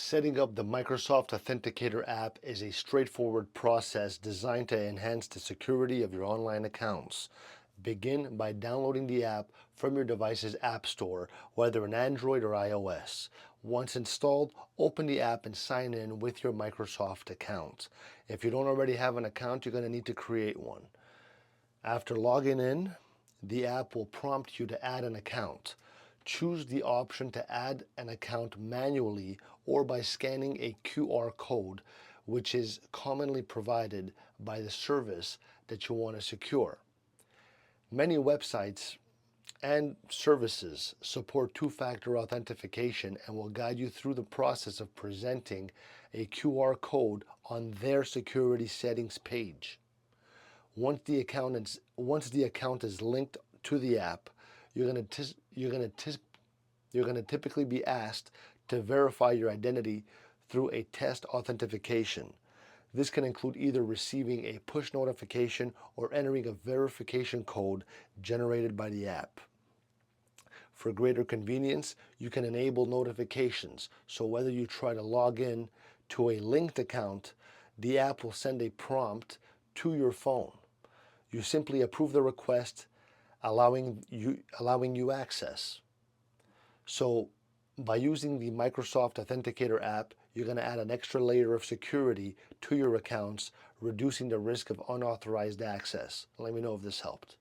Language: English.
Setting up the Microsoft Authenticator app is a straightforward process designed to enhance the security of your online accounts. Begin by downloading the app from your device's app store, whether an Android or iOS. Once installed, open the app and sign in with your Microsoft account. If you don't already have an account, you're going to need to create one. After logging in, the app will prompt you to add an account. Choose the option to add an account manually or by scanning a QR code, which is commonly provided by the service that you want to secure. Many websites and services support two-factor authentication and will guide you through the process of presenting a QR code on their security settings page. Once the account is linked to the app, you're going to typically be asked to verify your identity through a test authentication. This can include either receiving a push notification or entering a verification code generated by the app. For greater convenience, you can enable notifications, so whether you try to log in to a linked account, the app will send a prompt to your phone. You simply approve the request, allowing you access. So by using the Microsoft Authenticator app, you're going to add an extra layer of security to your accounts, reducing the risk of unauthorized access. Let me know if this helped.